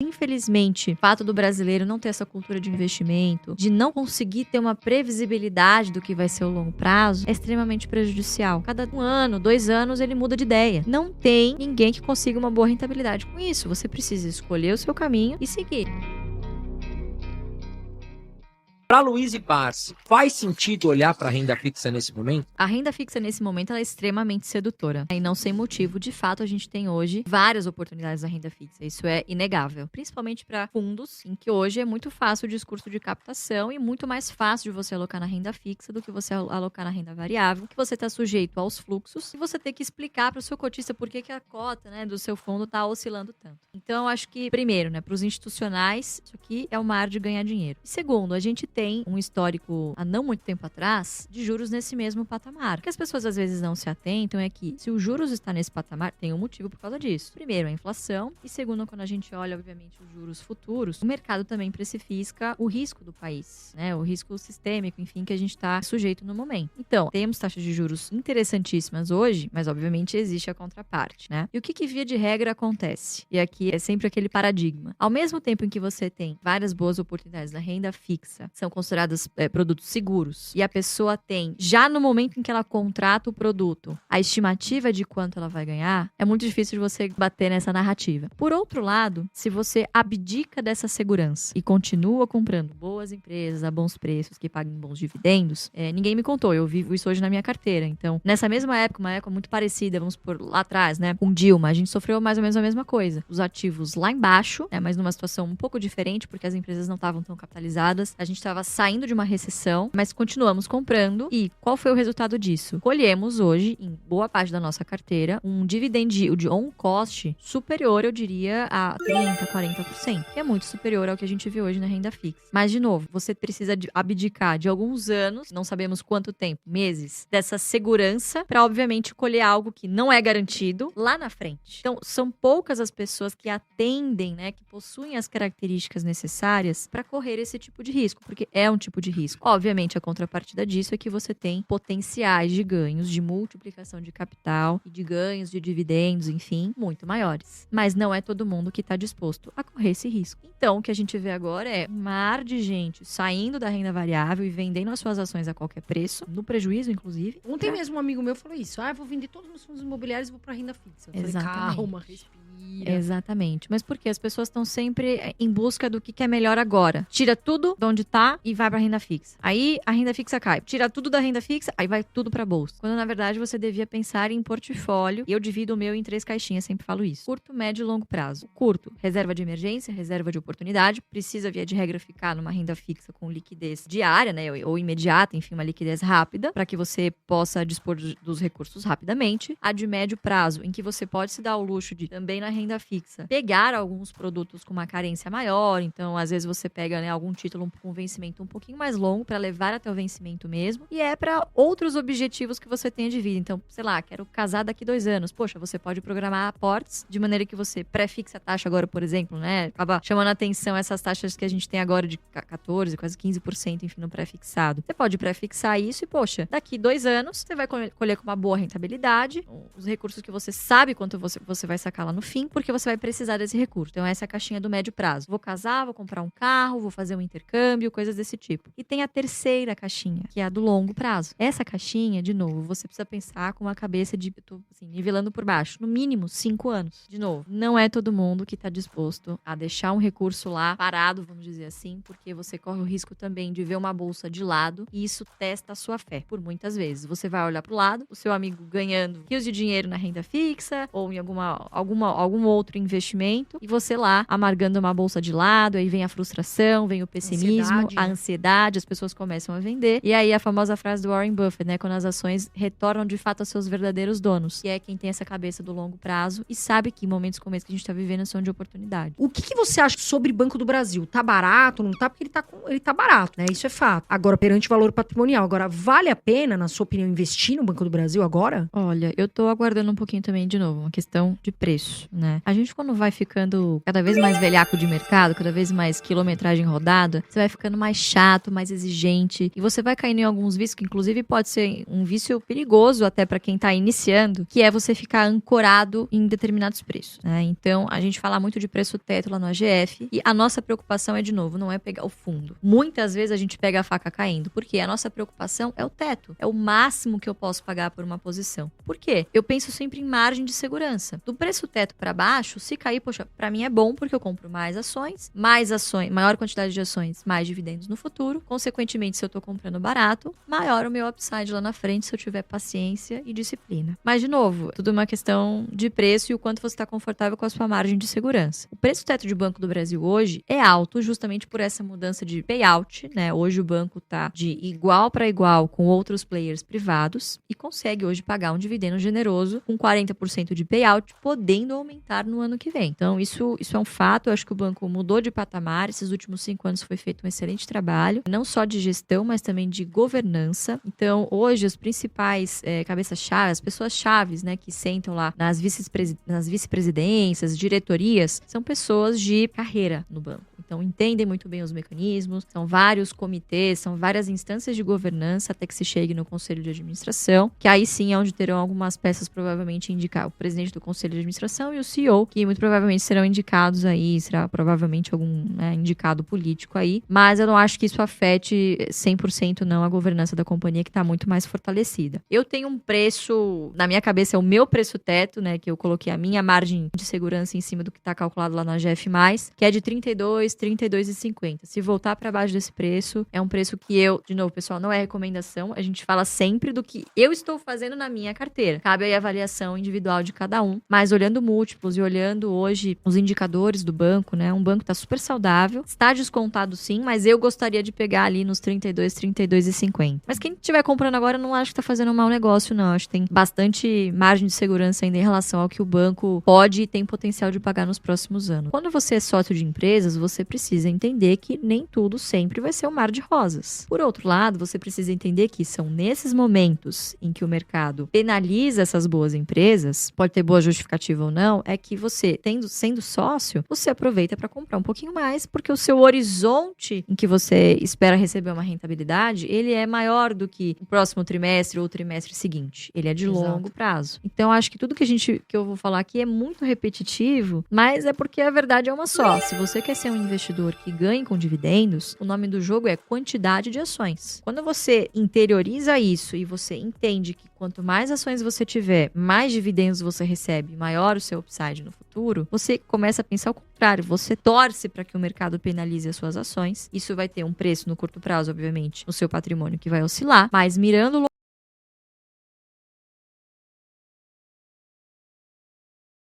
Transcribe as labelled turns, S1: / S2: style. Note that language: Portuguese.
S1: Infelizmente, o fato do brasileiro não ter essa cultura de investimento, de não conseguir ter uma previsibilidade do que vai ser o longo prazo, é extremamente prejudicial. Cada 1 ano, 2 anos, ele muda de ideia. Não tem ninguém que consiga uma boa rentabilidade com isso. Você precisa escolher o seu caminho e seguir.
S2: Para Luiz e Barsi, faz sentido olhar para a renda fixa nesse momento?
S1: A renda fixa nesse momento ela é extremamente sedutora. E não sem motivo, de fato, a gente tem hoje várias oportunidades na renda fixa. Isso é inegável. Principalmente para fundos, em que hoje é muito fácil o discurso de captação e muito mais fácil de você alocar na renda fixa do que você alocar na renda variável, que você está sujeito aos fluxos e você tem que explicar para o seu cotista por que a cota, né, do seu fundo está oscilando tanto. Então, eu acho que, primeiro, né, para os institucionais, isso aqui é o mar de ganhar dinheiro. E segundo, a gente tem um histórico, há não muito tempo atrás, de juros nesse mesmo patamar. O que as pessoas às vezes não se atentam é que, se o juros está nesse patamar, tem um motivo por causa disso. Primeiro, a inflação. E segundo, quando a gente olha, obviamente, os juros futuros, o mercado também precifica o risco do país, né? O risco sistêmico, enfim, que a gente está sujeito no momento. Então, temos taxas de juros interessantíssimas hoje, mas obviamente existe a contraparte, né? E o que via de regra acontece? E aqui é sempre aquele paradigma. Ao mesmo tempo em que você tem várias boas oportunidades na renda fixa, são consideradas produtos seguros, e a pessoa tem, já no momento em que ela contrata o produto, a estimativa de quanto ela vai ganhar, é muito difícil de você bater nessa narrativa. Por outro lado, se você abdica dessa segurança e continua comprando boas empresas a bons preços, que paguem bons dividendos, ninguém me contou, eu vivo isso hoje na minha carteira. Então, nessa mesma época, uma época muito parecida, vamos por lá atrás, né, com Dilma, a gente sofreu mais ou menos a mesma coisa. Os ativos lá embaixo, né, mas numa situação um pouco diferente, porque as empresas não estavam tão capitalizadas, a gente estava saindo de uma recessão, mas continuamos comprando. E qual foi o resultado disso? Colhemos hoje, em boa parte da nossa carteira, um dividend yield on cost superior, eu diria, a 30%, 40%, que é muito superior ao que a gente vê hoje na renda fixa. Mas, de novo, você precisa abdicar de alguns anos, não sabemos quanto tempo, meses, dessa segurança para, obviamente, colher algo que não é garantido lá na frente. Então, são poucas as pessoas que atendem, né, que possuem as características necessárias para correr esse tipo de risco, porque é um tipo de risco. Obviamente, a contrapartida disso é que você tem potenciais de ganhos, de multiplicação de capital e de ganhos de dividendos, enfim, muito maiores. Mas não é todo mundo que está disposto a correr esse risco. Então, o que a gente vê agora é um mar de gente saindo da renda variável e vendendo as suas ações a qualquer preço, no prejuízo, inclusive.
S3: Ontem mesmo um amigo meu falou isso. Eu vou vender todos os meus fundos imobiliários e vou para renda fixa. Eu
S1: Exatamente.
S3: falei, calma, respira.
S1: Exatamente. Mas por quê? As pessoas estão sempre em busca do que é melhor agora. Tira tudo de onde tá e vai pra renda fixa. Aí a renda fixa cai. Tira tudo da renda fixa, aí vai tudo pra bolsa. Quando na verdade você devia pensar em portfólio. E eu divido o meu em 3 caixinhas, sempre falo isso. Curto, médio e longo prazo. O curto, reserva de emergência, reserva de oportunidade. Precisa, via de regra, ficar numa renda fixa com liquidez diária, né? Ou imediata, enfim, uma liquidez rápida, para que você possa dispor dos recursos rapidamente. A de médio prazo, em que você pode se dar o luxo de, também na renda fixa, pegar alguns produtos com uma carência maior. Então, às vezes você pega, né, algum título com vencimento um pouquinho mais longo para levar até o vencimento mesmo. E é para outros objetivos que você tenha de vida. Então, sei lá, quero casar daqui 2 anos. Poxa, você pode programar aportes de maneira que você pré-fixa a taxa agora, por exemplo, né? Acaba chamando a atenção essas taxas que a gente tem agora de 14%, quase 15%, enfim, no pré-fixado. Você pode pré-fixar isso e, poxa, daqui 2 anos você vai colher com uma boa rentabilidade, os recursos que você sabe quanto você vai sacar lá no fim, porque você vai precisar desse recurso. Então, essa é a caixinha do médio prazo. Vou casar, vou comprar um carro, vou fazer um intercâmbio, coisas desse tipo. E tem a terceira caixinha, que é a do longo prazo. Essa caixinha, de novo, você precisa pensar com uma cabeça de, eu tô assim, nivelando por baixo, no mínimo 5 anos. De novo, não é todo mundo que está disposto a deixar um recurso lá parado, vamos dizer assim, porque você corre o risco também de ver uma bolsa de lado e isso testa a sua fé, por muitas vezes. Você vai olhar pro lado, o seu amigo ganhando rios de dinheiro na renda fixa ou em algum outro investimento e você lá amargando uma bolsa de lado, aí vem a frustração, vem o pessimismo, a ansiedade, as pessoas começam a vender. E aí a famosa frase do Warren Buffett, né, quando as ações retornam de fato aos seus verdadeiros donos, que é quem tem essa cabeça do longo prazo e sabe que momentos como esse que a gente tá vivendo são de oportunidade.
S3: O que você acha sobre Banco do Brasil? Tá barato, não tá? Porque ele tá barato, né? Isso é fato. Agora, perante o valor patrimonial. Agora, vale a pena, na sua opinião, investir no Banco do Brasil agora?
S1: Olha, eu tô aguardando um pouquinho também, de novo, uma questão de preço. né? A gente, quando vai ficando cada vez mais velhaco de mercado, cada vez mais quilometragem rodada, você vai ficando mais chato, mais exigente, e você vai caindo em alguns vícios, que inclusive pode ser um vício perigoso até para quem tá iniciando, que é você ficar ancorado em determinados preços, né? Então, a gente fala muito de preço teto lá no AGF, e a nossa preocupação é, de novo, não é pegar o fundo. Muitas vezes a gente pega a faca caindo, porque a nossa preocupação é o teto, é o máximo que eu posso pagar por uma posição. Por quê? Eu penso sempre em margem de segurança. Do preço teto para baixo, se cair, poxa, para mim é bom, porque eu compro mais ações, maior quantidade de ações, mais dividendos no futuro. Consequentemente, se eu tô comprando barato, maior o meu upside lá na frente, se eu tiver paciência e disciplina. Mas, de novo, tudo uma questão de preço e o quanto você está confortável com a sua margem de segurança. O preço teto de Banco do Brasil hoje é alto, justamente por essa mudança de payout, né? Hoje o banco tá de igual para igual com outros players privados e consegue hoje pagar um dividendo generoso com 40% de payout, podendo aumentar no ano que vem. Então, isso é um fato. Eu acho que o banco mudou de patamar. Esses últimos 5 anos foi feito um excelente trabalho, não só de gestão, mas também de governança. Então, hoje, os principais cabeças-chave, as pessoas-chaves, né, que sentam lá nas vice-presidências, diretorias, são pessoas de carreira no banco. Então, entendem muito bem os mecanismos, são vários comitês, são várias instâncias de governança até que se chegue no conselho de administração, que aí sim é onde terão algumas peças provavelmente indicar o presidente do conselho de administração e o CEO, que muito provavelmente serão indicados aí, será provavelmente algum indicado político aí, mas eu não acho que isso afete 100% não a governança da companhia, que está muito mais fortalecida. Eu tenho um preço, na minha cabeça é o meu preço teto, né, que eu coloquei a minha margem de segurança em cima do que está calculado lá no AGF+, que é de 32,50. Se voltar para baixo desse preço, é um preço que eu, de novo, pessoal, não é recomendação, a gente fala sempre do que eu estou fazendo na minha carteira. Cabe aí a avaliação individual de cada um, mas olhando múltiplos e olhando hoje os indicadores do banco, né, um banco está super saudável, está descontado sim, mas eu gostaria de pegar ali nos 32,50. Mas quem estiver comprando agora, eu não acho que está fazendo um mau negócio, não. Acho que tem bastante margem de segurança ainda em relação ao que o banco pode e tem potencial de pagar nos próximos anos. Quando você é sócio de empresas, você precisa entender que nem tudo sempre vai ser um mar de rosas. Por outro lado, você precisa entender que são nesses momentos em que o mercado penaliza essas boas empresas, pode ter boa justificativa ou não, é que você, sendo sócio, você aproveita para comprar um pouquinho mais, porque o seu horizonte em que você espera receber uma rentabilidade, ele é maior do que o próximo trimestre ou o trimestre seguinte. Ele é de longo prazo. Então, acho que tudo que eu vou falar aqui é muito repetitivo, mas é porque a verdade é uma só. Se você quer ser um investidor que ganhe com dividendos, o nome do jogo é quantidade de ações. Quando você interioriza isso e você entende que quanto mais ações você tiver, mais dividendos você recebe, maior o seu upside no futuro, você começa a pensar o contrário. Você torce para que o mercado penalize as suas ações. Isso vai ter um preço no curto prazo, obviamente, no seu patrimônio que vai oscilar, mas mirando